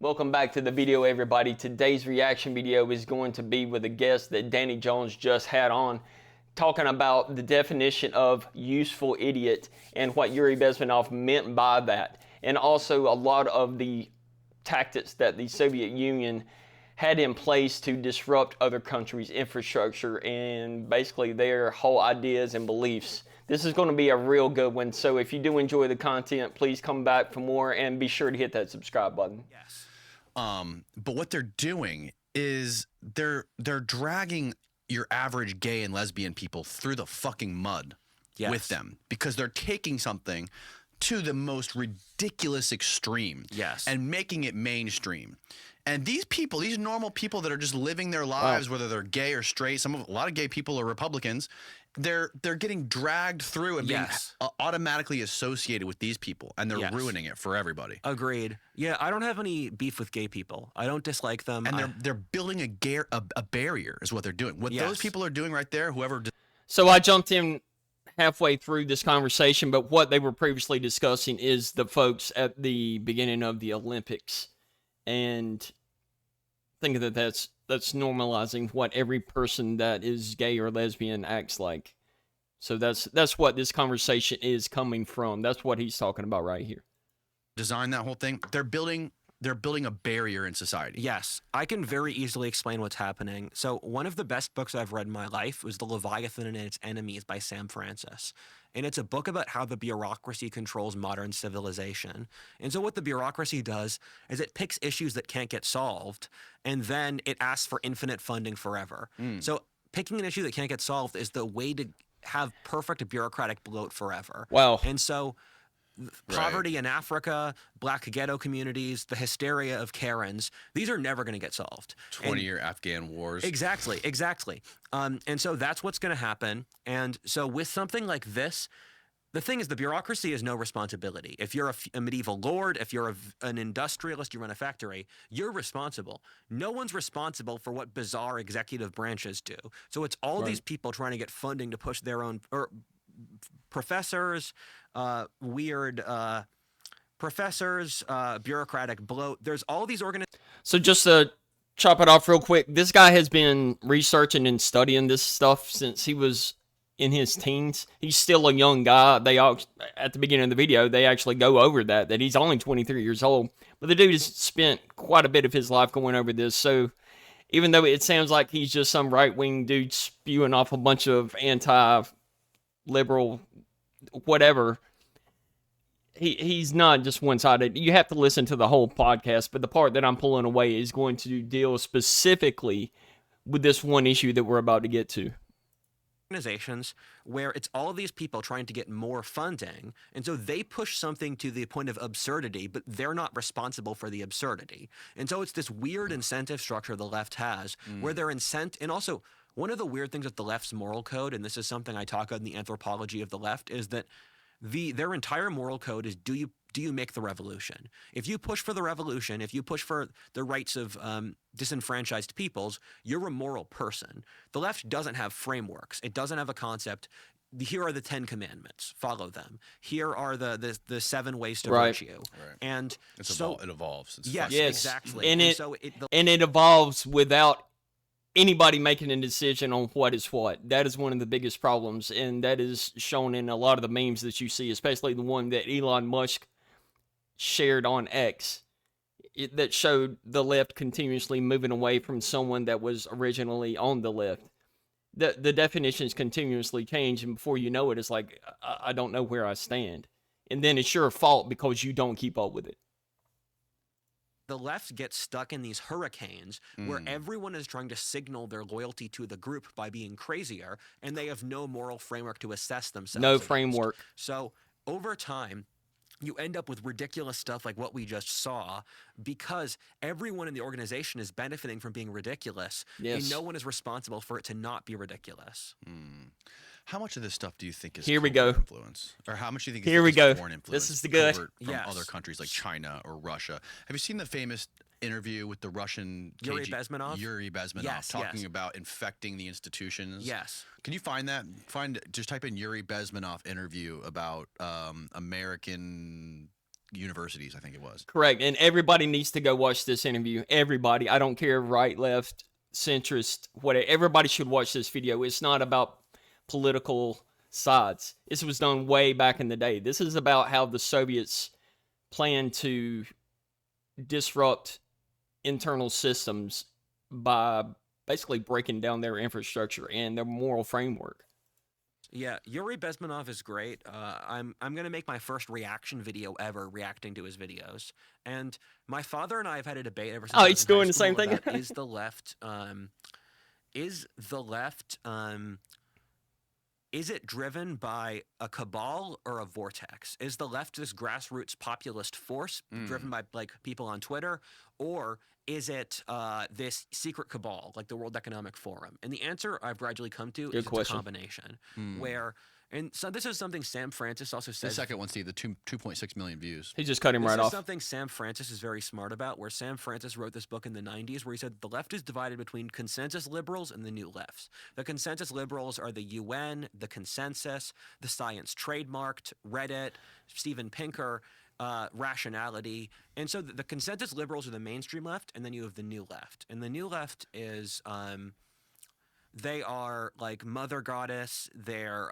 Welcome back to the video, everybody. Today's reaction video is going to be with a guest that Danny Jones just had on, talking about the definition of useful idiot and what Yuri Bezmenov meant by that, and also a lot of the tactics that the Soviet Union had in place to disrupt other countries' infrastructure and basically their whole ideas and beliefs. This is going to be a real good one, so if you do enjoy the content, please come back for more and be sure to hit that subscribe button. Yes. But what they're doing is they're dragging your average gay and lesbian people through the fucking mud with them, because they're taking something to the most ridiculous extreme and making it mainstream. And these people, these normal people that are just living their lives, whether they're gay or straight, a lot of gay people are Republicans, they're getting dragged through and being automatically associated with these people, and they're ruining it for everybody. Agreed. Yeah, I don't have any beef with gay people. I don't dislike them. And they're building a barrier is what they're doing. What those people are doing right there, whoever. So I jumped in halfway through this conversation, but what they were previously discussing is the folks at the beginning of the Olympics, and thinking that that's normalizing what every person that is gay or lesbian acts like. So that's what this conversation is coming from. That's what he's talking about right here. Design that whole thing. They're building a barrier in society. Yes, I can very easily explain what's happening. So one of the best books I've read in my life was The Leviathan and Its Enemies by Sam Francis. And it's a book about how the bureaucracy controls modern civilization. And so what the bureaucracy does is it picks issues that can't get solved, and then it asks for infinite funding forever. So picking an issue that can't get solved is the way to have perfect bureaucratic bloat forever. Wow. And so poverty in Africa, black ghetto communities, the hysteria of Karens, these are never going to get solved. 20-year Afghan wars. Exactly. And so that's what's going to happen. And so with something like this, the thing is, the bureaucracy has no responsibility. If you're a medieval lord, if you're an industrialist, you run a factory, you're responsible. No one's responsible for what bizarre executive branches do. So it's all these people trying to get funding to push their own, or professors, bureaucratic bloat. There's all these organizations. So just to chop it off real quick, this guy has been researching and studying this stuff since he was in his teens. He's still a young guy. They all, at the beginning of the video, they actually go over that he's only 23 years old. But the dude has spent quite a bit of his life going over this. So even though it sounds like he's just some right-wing dude spewing off a bunch of anti-liberal whatever, he's not just one-sided. You have to listen to the whole podcast, but the part that I'm pulling away is going to deal specifically with this one issue that we're about to get to. Organizations where it's all of these people trying to get more funding, and so they push something to the point of absurdity, but they're not responsible for the absurdity. And so it's this weird incentive structure the left has, where they're and also one of the weird things with the left's moral code, and this is something I talk about in the anthropology of the left, is that their entire moral code is do you make the revolution? If you push for the revolution, if you push for the rights of disenfranchised peoples, you're a moral person. The left doesn't have frameworks. It doesn't have a concept. Here are the 10 commandments. Follow them. Here are the 7 ways to virtue. And it evolves. Yes, exactly. And it evolves without anybody making a decision on what is what. That is one of the biggest problems, and that is shown in a lot of the memes that you see, especially the one that Elon Musk shared on X, that showed the left continuously moving away from someone that was originally on the left. The definitions continuously change, and before you know it, it's like, I don't know where I stand. And then it's your fault because you don't keep up with it. The left gets stuck in these hurricanes where everyone is trying to signal their loyalty to the group by being crazier, and they have no moral framework to assess themselves. No framework. So over time, you end up with ridiculous stuff like what we just saw, because everyone in the organization is benefiting from being ridiculous, and no one is responsible for it to not be ridiculous. How much of this stuff do you think is influence? Or how much do you think is foreign influence? This is the good. From other countries like China or Russia. Have you seen the famous interview with the Russian Yuri Bezmenov? Yuri Bezmenov talking about infecting the institutions. Yes. Can you find that? Just type in Yuri Bezmenov interview about American universities, I think it was. Correct. And everybody needs to go watch this interview. Everybody. I don't care, right, left, centrist, whatever. Everybody should watch this video. It's not about political sides. This was done way back in the day. This is about how the Soviets planned to disrupt internal systems by basically breaking down their infrastructure and their moral framework. Yeah, Yuri Bezmenov is great. I'm gonna make my first reaction video ever reacting to his videos. And my father and I have had a debate ever since. Oh, I was he's in high doing the school same thing? about is the left is it driven by a cabal or a vortex? Is the left this grassroots populist force driven by like people on Twitter, or is it this secret cabal like the World Economic Forum? And the answer I've gradually come to is it's a combination. Where, and so this is something Sam Francis also says. The second one, Steve, the 2.6 million views. He just cut him right This off. is something Sam Francis is very smart about, where Sam Francis wrote this book in the 90s where he said the left is divided between consensus liberals and the new lefts. The consensus liberals are the UN, the consensus, the science trademarked, Reddit, Steven Pinker, rationality. And so the consensus liberals are the mainstream left, and then you have the new left. And the new left is they are like Mother Goddess, their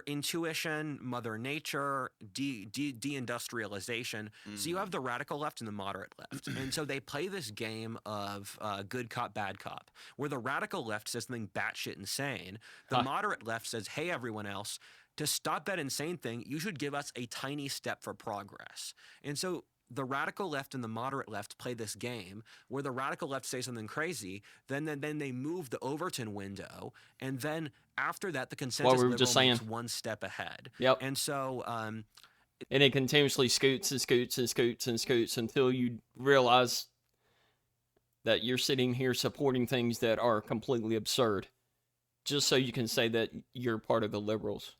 intuition, Mother Nature, deindustrialization. So you have the radical left and the moderate left. And so they play this game of good cop, bad cop, where the radical left says something batshit insane. The moderate left says, hey, everyone else, to stop that insane thing, you should give us a tiny step for progress. And so the radical left and the moderate left play this game where the radical left say something crazy, then they move the Overton window, and then after that, the consensus liberal makes one step ahead. Yep. And so, and it continuously scoots and scoots and scoots and scoots until you realize that you're sitting here supporting things that are completely absurd, just so you can say that you're part of the liberals.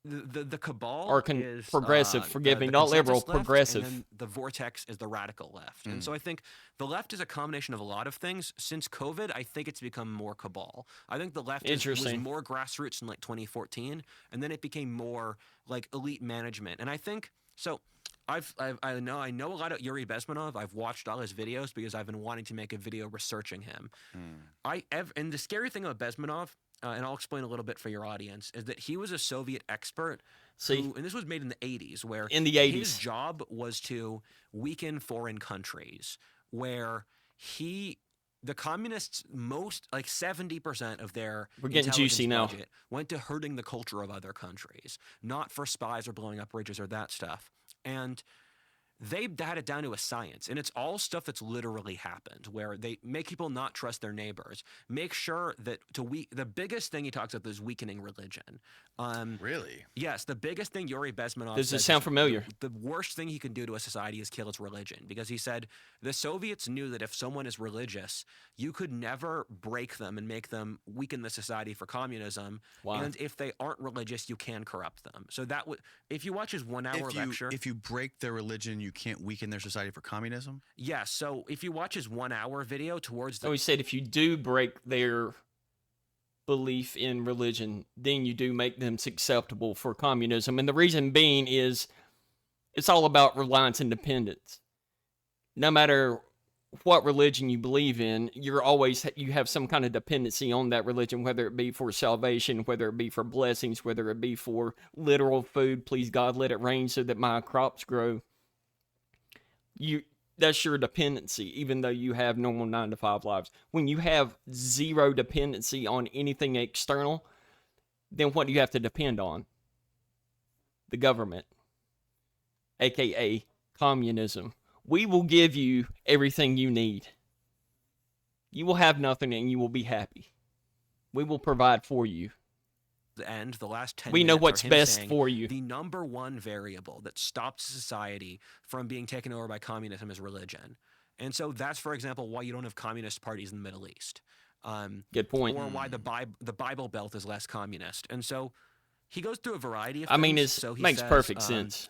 The cabal or is progressive, forgive me, the not liberal, consensus left, progressive. and then the vortex is the radical left. And so I think the left is a combination of a lot of things. Since COVID, I think it's become more cabal. I think the left was more grassroots in like 2014, and then it became more like elite management. And I think so. I know a lot of Yuri Bezmenov. I've watched all his videos because I've been wanting to make a video researching him. And the scary thing about Bezmenov, and I'll explain a little bit for your audience, is that he was a Soviet expert. And this was made in the 80s, where his job was to weaken foreign countries, where the communists, most like 70% of their budget went to hurting the culture of other countries, not for spies or blowing up bridges or that stuff. And they had it down to a science, and it's all stuff that's literally happened, where they make people not trust their neighbors, make sure that the biggest thing he talks about is weakening religion. Really? Yes, the biggest thing Yuri Bezmenov Does says it sound familiar? The worst thing he can do to a society is kill its religion, because he said the Soviets knew that if someone is religious, you could never break them and make them weaken the society for communism. Wow. And if they aren't religious, you can corrupt them. So that would, if you watch his 1 hour lecture, if you break their religion, you can't weaken their society for communism. Yes. So if you watch his 1 hour video towards the, he said if you do break their belief in religion, then you do make them susceptible for communism. And the reason being is it's all about reliance and dependence. No matter what religion you believe in, you have some kind of dependency on that religion, whether it be for salvation, whether it be for blessings, whether it be for literal food. Please God, let it rain so that my crops grow. That's your dependency, even though you have normal 9-to-5 lives. When you have zero dependency on anything external, then what do you have to depend on? The government, aka communism. We will give you everything you need. You will have nothing and you will be happy. We will provide for you. End the last 10 we know minutes what's best for you. The number one variable that stops society from being taken over by communism is religion. And so that's, for example, why you don't have communist parties in the Middle East. Good point. Or why the Bible Belt is less communist. And so he goes through a variety of things. I mean, so he makes says, perfect sense.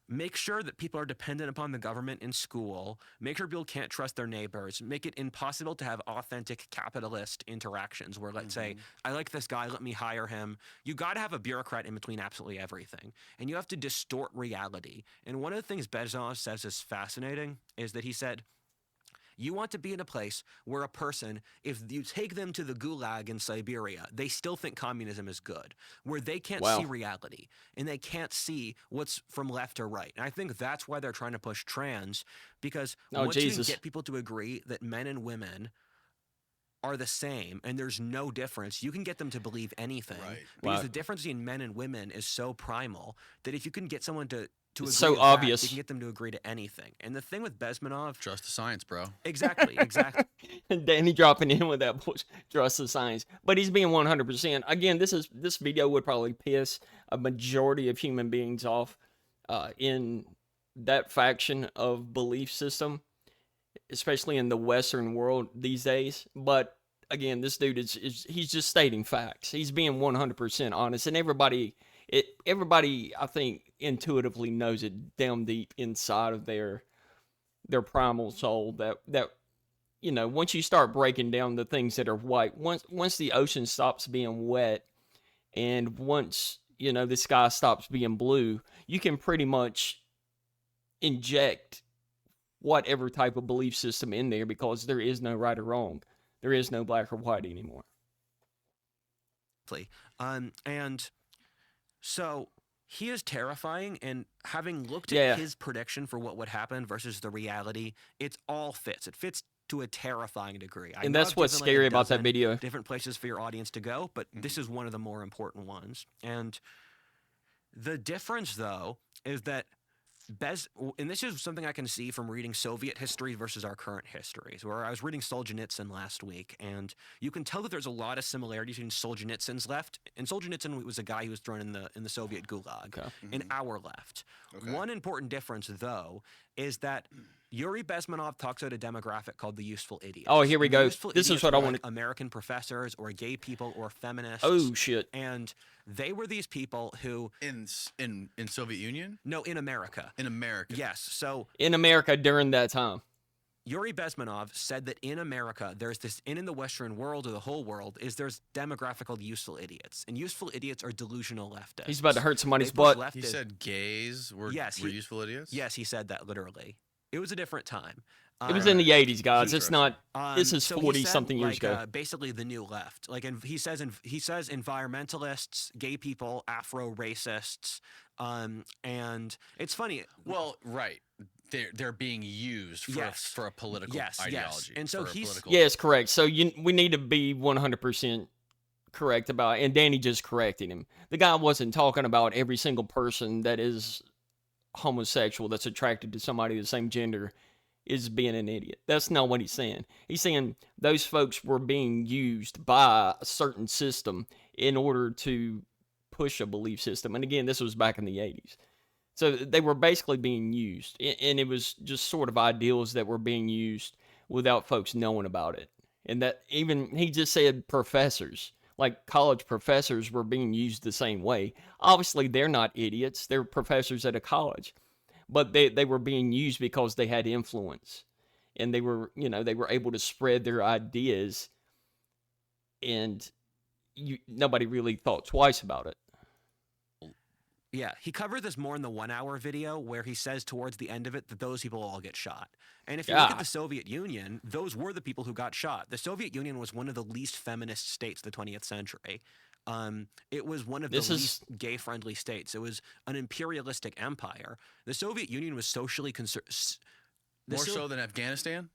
make sure that people are dependent upon the government in school, make sure people can't trust their neighbors, make it impossible to have authentic capitalist interactions where, let's say, I like this guy, let me hire him. You got to have a bureaucrat in between absolutely everything. And you have to distort reality. And one of the things Bezmenov says is fascinating is that he said, you want to be in a place where a person, if you take them to the gulag in Siberia, they still think communism is good, where they can't see reality and they can't see what's from left or right. And I think that's why they're trying to push trans, because once you can get people to agree that men and women are the same and there's no difference, you can get them to believe anything. Right. Because the difference between men and women is so primal that if you can get someone to agree so to obvious. that, you can get them to agree to anything. And the thing with Bezmenov, Trust the science, bro. exactly. Danny dropping in with that bullshit, trust the science. But he's being 100%. Again, this video would probably piss a majority of human beings off in that faction of belief system, especially in the Western world these days. But again, this dude he's just stating facts. He's being 100% honest, and everybody, I think, intuitively knows it down deep inside of their primal soul that you know, once you start breaking down the things that are white, once the ocean stops being wet, and once, you know, the sky stops being blue, you can pretty much inject whatever type of belief system in there, because there is no right or wrong. There is no black or white anymore. And so he is terrifying, and having looked at his prediction for what would happen versus the reality, it all fits. It fits to a terrifying degree. And that's what's scary about that video. Different places for your audience to go, but this is one of the more important ones. And the difference, though, is that and this is something I can see from reading Soviet history versus our current histories, where I was reading Solzhenitsyn last week, and you can tell that there's a lot of similarities between Solzhenitsyn's left, and Solzhenitsyn was a guy who was thrown in the Soviet gulag, and our left. One important difference, though, is that Yuri Bezmenov talks about a demographic called the useful idiots. Oh, here we go. This is what I wanted. American professors or gay people or feminists. Oh, shit. And they were these people who... In Soviet Union? No, in America. In America. Yes. So... In America during that time. Yuri Bezmenov said that in America, there's this, and in the Western world or the whole world, there's a demographic called useful idiots. And useful idiots are delusional leftists. He's about to hurt somebody's butt. He said gays were useful idiots? Yes, he said that literally. It was a different time. It was in the 80s, guys. It's not. This is 40-something years ago. Basically, the new left. Like, and he says environmentalists, gay people, Afro racists, and it's funny. Well, right. They're being used for a political ideology. Yes. And so he's yes, correct. So we need to be 100% correct about it. And Danny just corrected him. The guy wasn't talking about every single person that is homosexual that's attracted to somebody of the same gender is being an idiot. That's not what he's saying. He's saying those folks were being used by a certain system in order to push a belief system. And again, this was back in the 80s. So they were basically being used, and it was just sort of ideals that were being used without folks knowing about it. And that even, he just said professors, like college professors were being used the same way. Obviously, they're not idiots. They're professors at a college. But they were being used because they had influence. And they were, you know, they were able to spread their ideas. And nobody really thought twice about it. Yeah, he covered this more in the 1 hour video where he says towards the end of it that those people all get shot. And if you look at the Soviet Union, those were the people who got shot. The Soviet Union was one of the least feminist states of the 20th century. It was one of the least gay-friendly states. It was an imperialistic empire. The Soviet Union was socially conservative. More so than Afghanistan?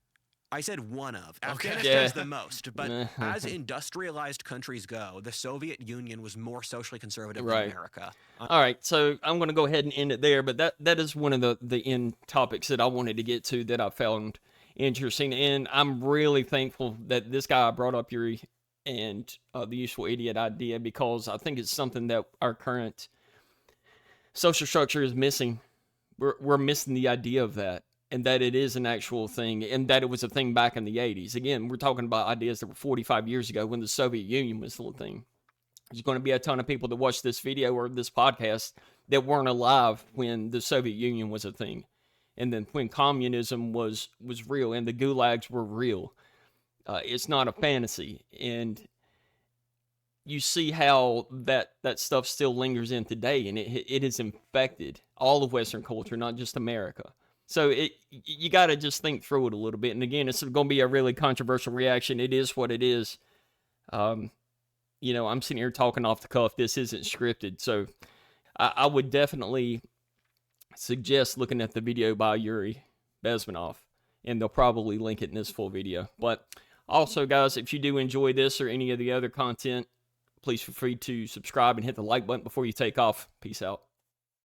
I said one of. Afghanistan's the most. But as industrialized countries go, the Soviet Union was more socially conservative than America. All right, so I'm going to go ahead and end it there. But that is one of the end topics that I wanted to get to that I found interesting. And I'm really thankful that this guy brought up Yuri and the useful idiot idea, because I think it's something that our current social structure is missing. We're missing the idea of that. And that it is an actual thing, and that it was a thing back in the 80s. Again, we're talking about ideas that were 45 years ago when the Soviet Union was still a thing. There's going to be a ton of people that watch this video or this podcast that weren't alive when the Soviet Union was a thing, and then when communism was real and the gulags were real. It's not a fantasy, and you see how that stuff still lingers in today, and it has infected all of Western culture, not just America. So you got to just think through it a little bit. And again, it's going to be a really controversial reaction. It is what it is. I'm sitting here talking off the cuff. This isn't scripted, so I would definitely suggest looking at the video by Yuri Bezmenov, and they'll probably link it in this full video. But also, guys, if you do enjoy this or any of the other content, please feel free to subscribe and hit the like button before you take off. Peace out.